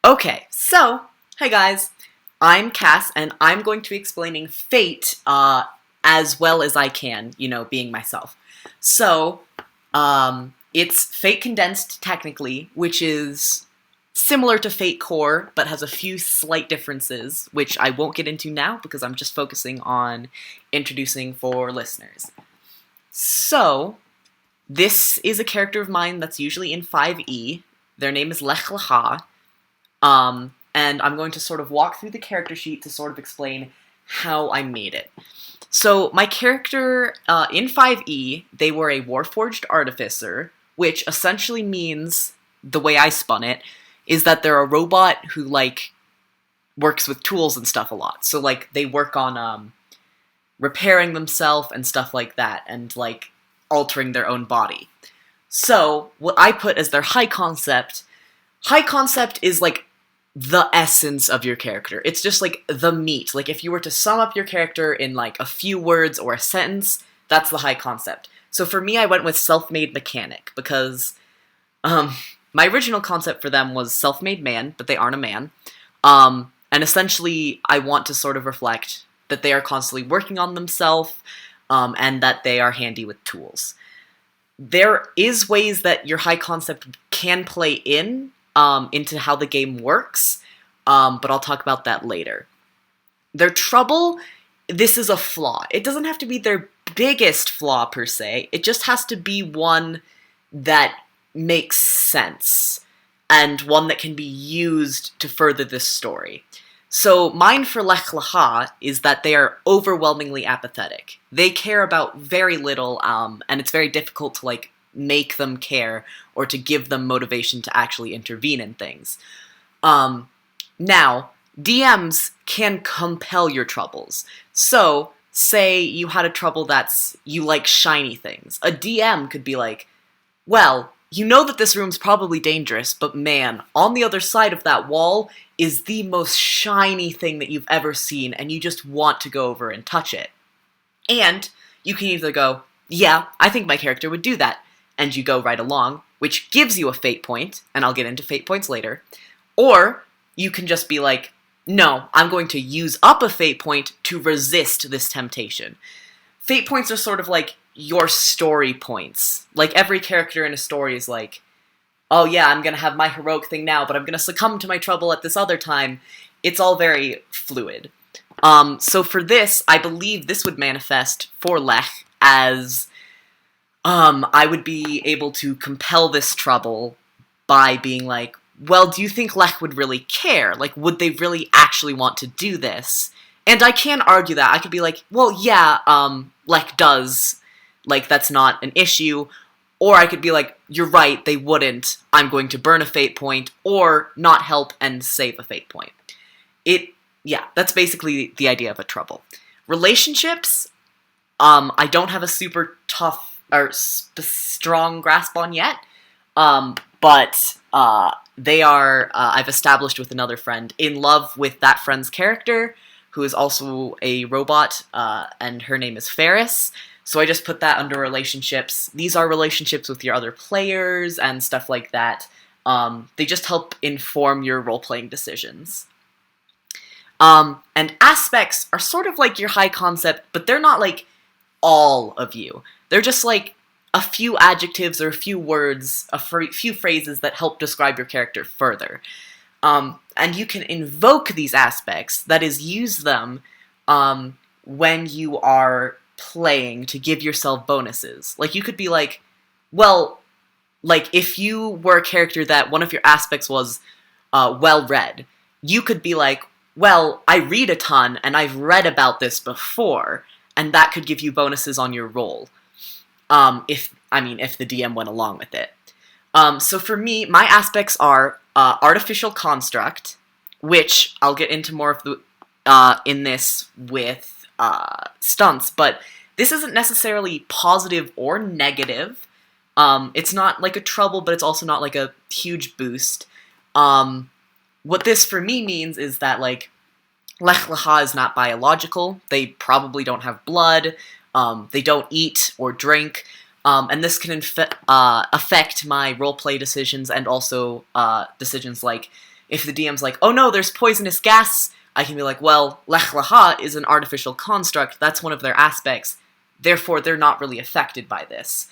Okay, so, hey guys, I'm Cass, and I'm going to be explaining Fate, as well as I can, being myself. So, it's Fate Condensed, technically, which is similar to Fate Core, but has a few slight differences, which I won't get into now, because I'm just focusing on introducing for listeners. So, this is a character of mine that's usually in 5e. Their name is Lech Lecha. And I'm going to sort of walk through the character sheet to sort of explain how I made it. So my character, in 5e, they were a Warforged Artificer, which essentially means, the way I spun it, is that they're a robot who, works with tools and stuff a lot. So, they work on, repairing themselves and stuff like that, and, altering their own body. So, what I put as their high concept is, the essence of your character. It's just, the meat. If you were to sum up your character in, a few words or a sentence, that's the high concept. So for me, I went with self-made mechanic, because, my original concept for them was self-made man, but they aren't a man. And essentially, I want to sort of reflect that they are constantly working on themselves, and that they are handy with tools. There is ways that your high concept can play into how the game works, but I'll talk about that later. Their trouble, this is a flaw. It doesn't have to be their biggest flaw, per se. It just has to be one that makes sense, and one that can be used to further this story. So mine for Lech Lecha is that they are overwhelmingly apathetic. They care about very little, and it's very difficult to, make them care, or to give them motivation to actually intervene in things. Now, DMs can compel your troubles. So, say you had a trouble that's, you like shiny things. A DM could be like, well, you know that this room's probably dangerous, but man, on the other side of that wall is the most shiny thing that you've ever seen, and you just want to go over and touch it. And you can either go, yeah, I think my character would do that, and you go right along, which gives you a fate point, and I'll get into fate points later. Or you can just be like, no, I'm going to use up a fate point to resist this temptation. Fate points are sort of like your story points. Every character in a story is like, oh yeah, I'm gonna have my heroic thing now, but I'm gonna succumb to my trouble at this other time. It's all very fluid. So for this, I believe this would manifest for Lech as I would be able to compel this trouble by being like, well, do you think Lech would really care? Would they really actually want to do this? And I can argue that. I could be like, well, yeah, Lech does. That's not an issue. Or I could be like, you're right, they wouldn't. I'm going to burn a fate point, or not help and save a fate point. That's basically the idea of a trouble. Relationships, I don't have a super tough or strong grasp on yet, but they are, I've established with another friend, in love with that friend's character, who is also a robot, and her name is Ferris. So I just put that under relationships. These are relationships with your other players and stuff like that. They just help inform your role-playing decisions. And aspects are sort of like your high concept, but they're not all of you. They're just a few adjectives or a few words, a few phrases that help describe your character further. And you can invoke these aspects, that is, use them when you are playing to give yourself bonuses. You could be like, well, if you were a character that one of your aspects was well-read, you could be like, well, I read a ton, and I've read about this before, and that could give you bonuses on your roll. If the DM went along with it. So for me, my aspects are artificial construct, which I'll get into more of the in this with stunts, but this isn't necessarily positive or negative. It's not a trouble, but it's also not a huge boost. What this for me means is that Lech Lecha is not biological. They probably don't have blood. They don't eat or drink. And this can affect my roleplay decisions, and also decisions like If the DM's like, oh no, there's poisonous gas, I can be like, well, Lech Lecha is an artificial construct, that's one of their aspects, therefore they're not really affected by this.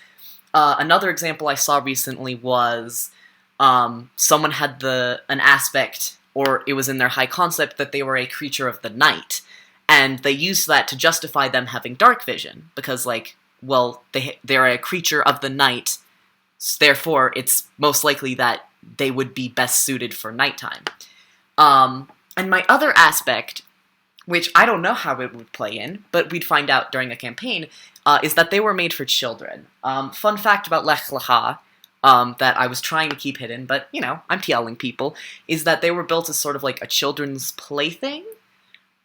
Another example I saw recently was someone had an aspect, or it was in their high concept, that they were a creature of the night, and they used that to justify them having dark vision, because, like, well, they're a creature of the night, therefore it's most likely that they would be best suited for nighttime. And my other aspect, which I don't know how it would play in, but we'd find out during a campaign, is that they were made for children. Fun fact about Lech Lecha, that I was trying to keep hidden, but, you know, I'm telling people, is that they were built as sort of like a children's plaything.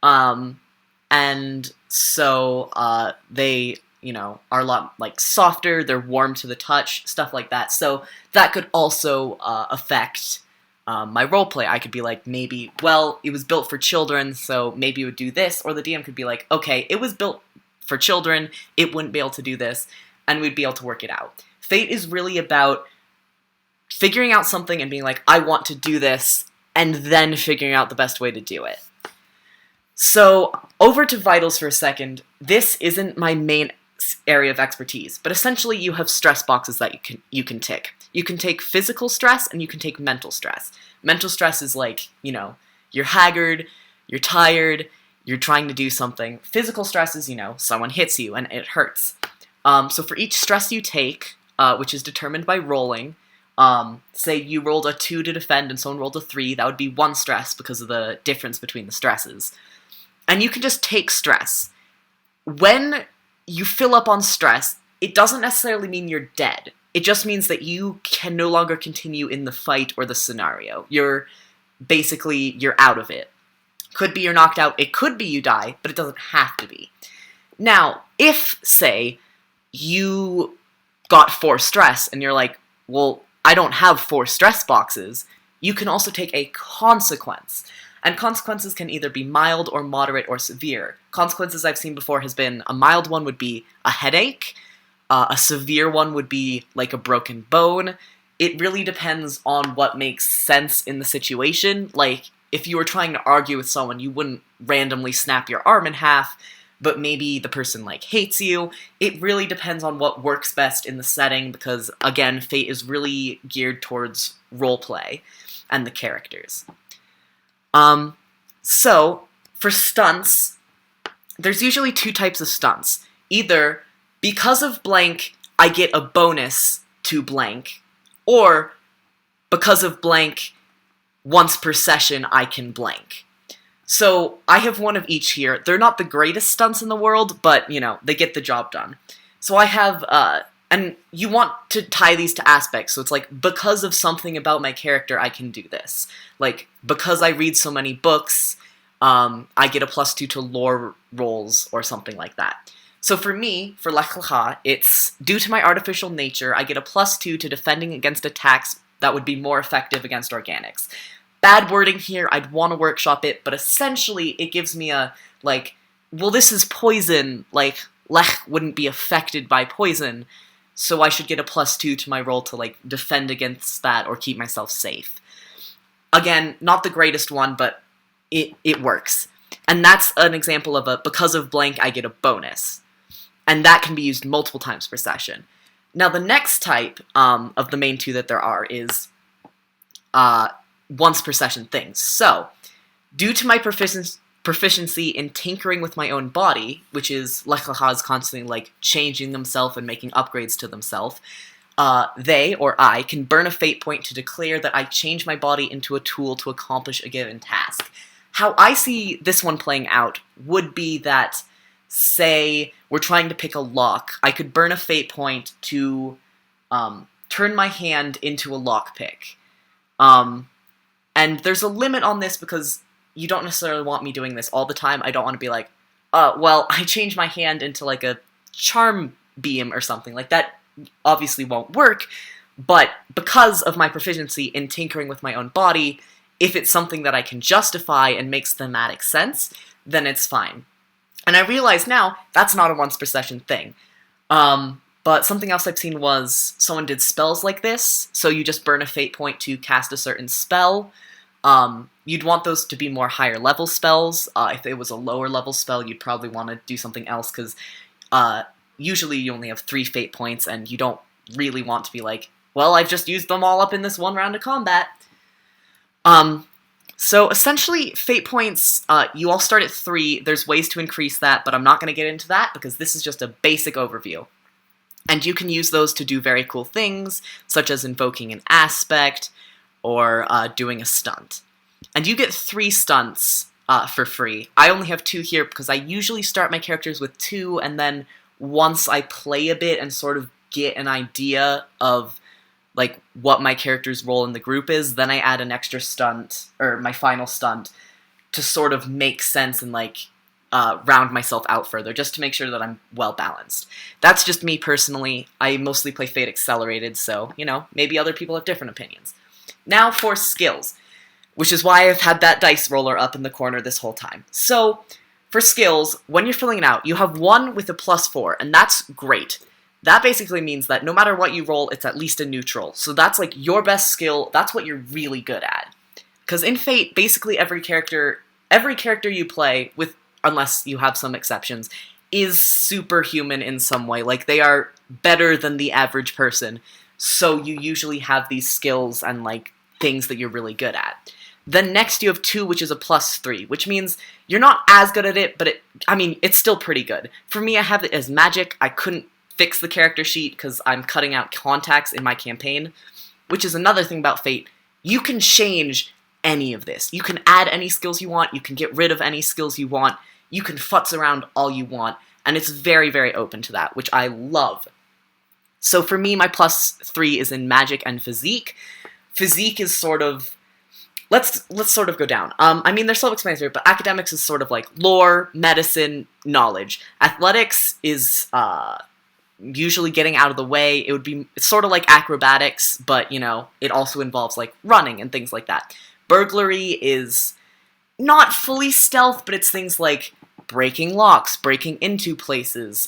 And so they, you know, are a lot, like, softer, they're warm to the touch, stuff like that. So that could also affect my roleplay. I could be like, maybe, well, it was built for children, so maybe it would do this, or the DM could be like, okay, it was built for children, it wouldn't be able to do this, and we'd be able to work it out. Fate is really about figuring out something and being like, I want to do this, and then figuring out the best way to do it. So, over to vitals for a second. This isn't my main area of expertise, but essentially you have stress boxes that you can tick. You can take physical stress, and you can take mental stress. Mental stress is like, you know, you're haggard, you're tired, you're trying to do something. Physical stress is, you know, someone hits you and it hurts. So for each stress you take, which is determined by rolling, say you rolled a 2 to defend and someone rolled a 3, that would be 1 stress because of the difference between the stresses. And you can just take stress. When you fill up on stress, it doesn't necessarily mean you're dead. It just means that you can no longer continue in the fight or the scenario. You're out of it. Could be you're knocked out, it could be you die, but it doesn't have to be. Now, if, say, you got 4 stress and you're like, well, I don't have 4 stress boxes, you can also take a consequence. And consequences can either be mild or moderate or severe. Consequences I've seen before has been, a mild one would be a headache, a severe one would be like a broken bone. It really depends on what makes sense in the situation. Like, if you were trying to argue with someone, you wouldn't randomly snap your arm in half, but maybe the person, like, hates you. It really depends on what works best in the setting, because, again, Fate is really geared towards roleplay and the characters. So, for stunts, there's usually 2 types of stunts. Either, because of blank, I get a bonus to blank, or, because of blank, once per session, I can blank. So, I have one of each here. They're not the greatest stunts in the world, but, you know, they get the job done. So I have, and you want to tie these to aspects, so it's like, because of something about my character, I can do this. Like, because I read so many books, I get a +2 to lore rolls, or something like that. So for me, for Lech Lecha, it's, due to my artificial nature, I get a +2 to defending against attacks that would be more effective against organics. Bad wording here, I'd want to workshop it, but essentially it gives me a, like, well, this is poison, like, Lech wouldn't be affected by poison, so I should get a +2 to my roll to, like, defend against that or keep myself safe. Again, not the greatest one, but it works. And that's an example of a, because of blank, I get a bonus. And that can be used multiple times per session. Now, the next type of the main 2 that there are is once per session things. So, due to my proficiency in tinkering with my own body, which is Lech Lecha is constantly, like, changing themselves and making upgrades to themselves, they, or I, can burn a fate point to declare that I change my body into a tool to accomplish a given task. How I see this one playing out would be that, say, we're trying to pick a lock. I could burn a fate point to turn my hand into a lockpick. And there's a limit on this because you don't necessarily want me doing this all the time. I don't want to be like, well, I changed my hand into, like, a charm beam or something. Like, that obviously won't work, but because of my proficiency in tinkering with my own body, if it's something that I can justify and makes thematic sense, then it's fine. And I realize now, that's not a once per session thing. But something else I've seen was, someone did spells like this, so you just burn a fate point to cast a certain spell. You'd want those to be more higher level spells. If it was a lower level spell, you'd probably want to do something else, because usually you only have 3 fate points, and you don't really want to be like, well, I've just used them all up in this one round of combat. So essentially, fate points, you all start at 3. There's ways to increase that, but I'm not going to get into that because this is just a basic overview. And you can use those to do very cool things, such as invoking an aspect or doing a stunt. And you get 3 stunts for free. I only have 2 here because I usually start my characters with 2, and then once I play a bit and sort of get an idea of like what my character's role in the group is, then I add an extra stunt, or my final stunt, to sort of make sense and like round myself out further, just to make sure that I'm well balanced. That's just me personally. I mostly play Fate Accelerated, so, you know, maybe other people have different opinions. Now for skills, which is why I've had that dice roller up in the corner this whole time. So, for skills, when you're filling it out, you have 1 with a +4, and that's great. That basically means that no matter what you roll, it's at least a neutral. So that's like your best skill, that's what you're really good at. Because in Fate, basically every character you play, with unless you have some exceptions, is superhuman in some way. Like, they are better than the average person. So you usually have these skills and like things that you're really good at. Then next you have 2, which is a +3, which means you're not as good at it, but it's still pretty good. For me, I have it as magic. I couldn't fix the character sheet because I'm cutting out contacts in my campaign, which is another thing about Fate. You can change any of this. You can add any skills you want, you can get rid of any skills you want, you can futz around all you want, and it's very, very open to that, which I love. So for me, my +3 is in magic and physique. Physique is sort of... Let's sort of go down. They're self-explanatory, but academics is sort of like lore, medicine, knowledge. Athletics is usually getting out of the way. It's sort of like acrobatics, but, you know, it also involves like running and things like that. Burglary is not fully stealth, but it's things like breaking locks, breaking into places,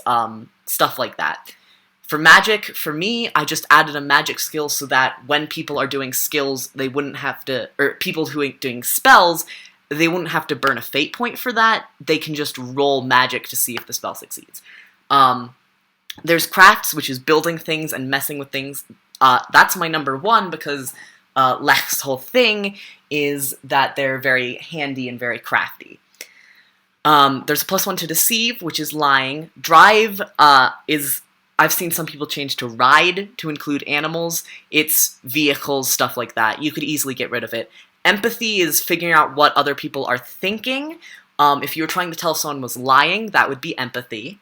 stuff like that. For magic, for me, I just added a magic skill so that when people are doing skills, they wouldn't have to, or people who are doing spells, they wouldn't have to burn a fate point for that. They can just roll magic to see if the spell succeeds. There's crafts, which is building things and messing with things. That's my number 1 because Lex's whole thing is that they're very handy and very crafty. There's a +1 to deceive, which is lying. Drive is... I've seen some people change to ride to include animals. It's vehicles, stuff like that. You could easily get rid of it. Empathy is figuring out what other people are thinking. If you were trying to tell if someone was lying, that would be empathy.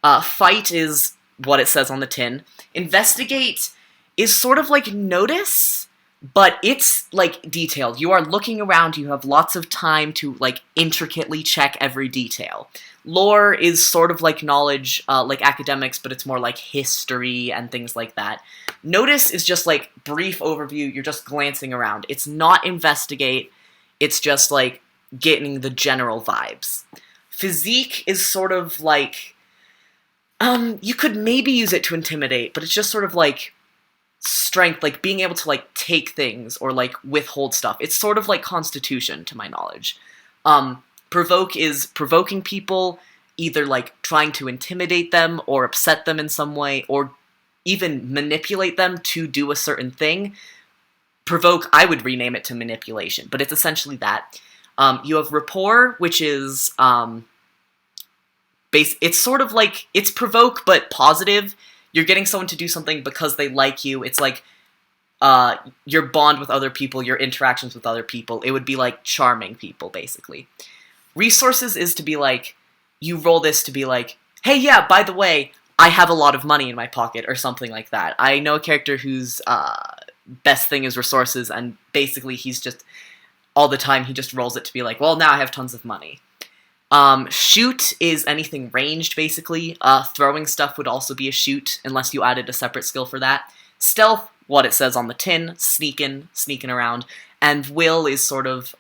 Fight is what it says on the tin. Investigate is sort of like notice, but it's like detailed. You are looking around, you have lots of time to like intricately check every detail. Lore is sort of like knowledge, like academics, but it's more like history and things like that. Notice is just like brief overview, you're just glancing around. It's not investigate, it's just like getting the general vibes. Physique is sort of like, you could maybe use it to intimidate, but it's just sort of like strength, like being able to like take things or like withhold stuff. It's sort of like constitution to my knowledge. Provoke is provoking people, either like trying to intimidate them or upset them in some way, or even manipulate them to do a certain thing. Provoke, I would rename it to manipulation, but it's essentially that. You have rapport, which is it's sort of like, it's provoke but positive. You're getting someone to do something because they like you. It's like your bond with other people, your interactions with other people. It would be like charming people, basically. Resources is to be like, you roll this to be like, hey, yeah, by the way, I have a lot of money in my pocket, or something like that. I know a character whose best thing is resources, and basically he's just, all the time, he just rolls it to be like, well, now I have tons of money. Shoot is anything ranged, basically. Throwing stuff would also be a shoot, unless you added a separate skill for that. Stealth, what it says on the tin, sneaking around. And will is sort of,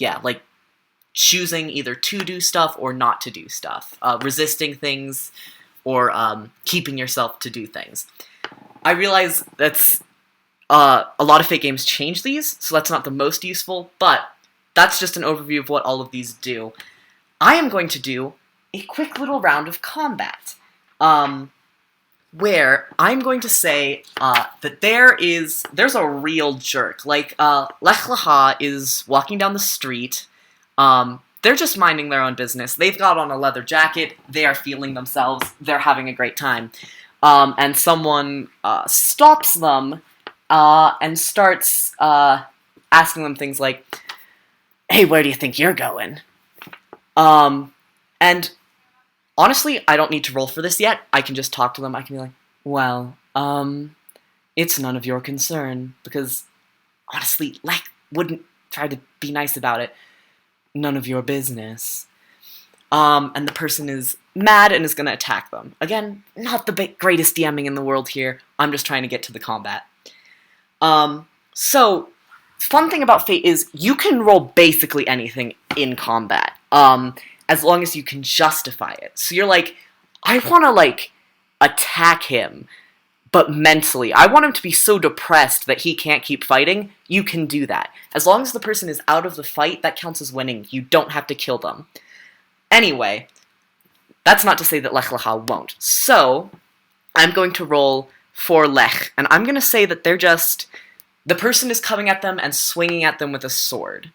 like, choosing either to do stuff or not to do stuff. Resisting things, or keeping yourself to do things. I realize that's A lot of Fate games change these, so that's not the most useful, but that's just an overview of what all of these do. I am going to do a quick little round of combat, where I'm going to say that there's a real jerk. Like, Lech Leha is walking down the street. They're just minding their own business. They've got on a leather jacket. They are feeling themselves. They're having a great time. And someone stops them and starts asking them things like, "Hey, where do you think you're going?" And honestly, I don't need to roll for this yet. I can just talk to them. I can be like, "Well, it's none of your concern," because honestly, Lech wouldn't try to be nice about it. "None of your business." And the person is mad and is going to attack them. Again, not the greatest DMing in the world here. I'm just trying to get to the combat. So, fun thing about Fate is you can roll basically anything in combat, as long as you can justify it. So you're like, I want to, like, attack him, but mentally. I want him to be so depressed that he can't keep fighting. You can do that. As long as the person is out of the fight, that counts as winning. You don't have to kill them. Anyway, that's not to say that Lech Leha won't. So, I'm going to roll for Lech, and I'm going to say that the person is coming at them and swinging at them with a sword.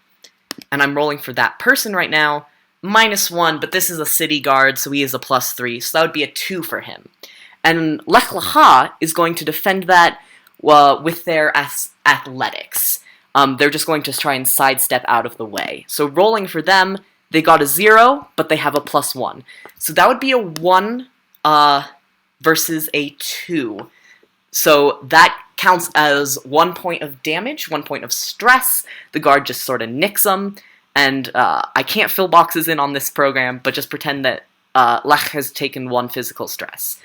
And I'm rolling for that person right now, -1, but this is a city guard, so he is a +3, so that would be a 2 for him. And Lech Leha is going to defend that with their athletics. They're just going to try and sidestep out of the way. So rolling for them, they got a 0, but they have a +1. So that would be a 1 versus a 2. So that counts as 1 point of damage, 1 point of stress. The guard just sort of nicks them. And I can't fill boxes in on this program, but just pretend that Lech has taken 1 physical stress.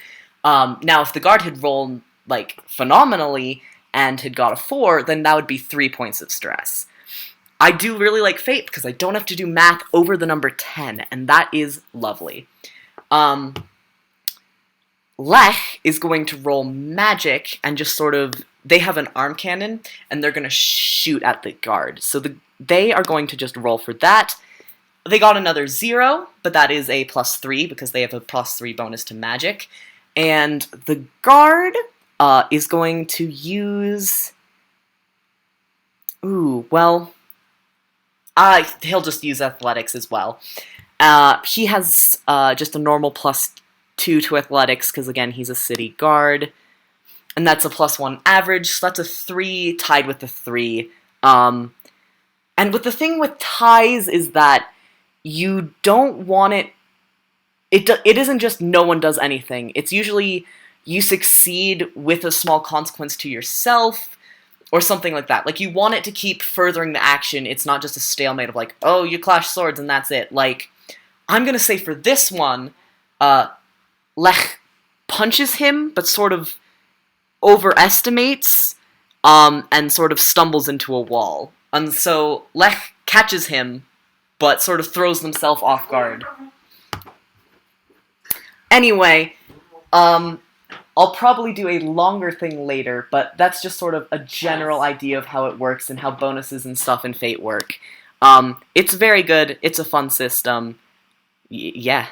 Now, if the guard had rolled, like, phenomenally and had got a 4, then that would be 3 points of stress. I do really like Fate because I don't have to do math over the number 10, and that is lovely. Lech is going to roll magic and just sort of, they have an arm cannon, and they're going to shoot at the guard. So they are going to just roll for that. They got another 0, but that is a +3 because they have a +3 bonus to magic. And the guard is going to use... he'll just use athletics as well. He has just a normal +2 to athletics, because again, he's a city guard. And that's a +1 average, so that's a 3 tied with a 3. And with the thing with ties is that you don't want it... It isn't just no one does anything. It's usually you succeed with a small consequence to yourself, or something like that. Like, you want it to keep furthering the action. It's not just a stalemate of like, oh, you clash swords and that's it. Like, I'm gonna say for this one, Lech punches him, but sort of overestimates, and sort of stumbles into a wall. And so Lech catches him, but sort of throws himself off guard. Anyway, I'll probably do a longer thing later, but that's just sort of a general idea of how it works and how bonuses and stuff in Fate work. It's very good. It's a fun system. Yeah.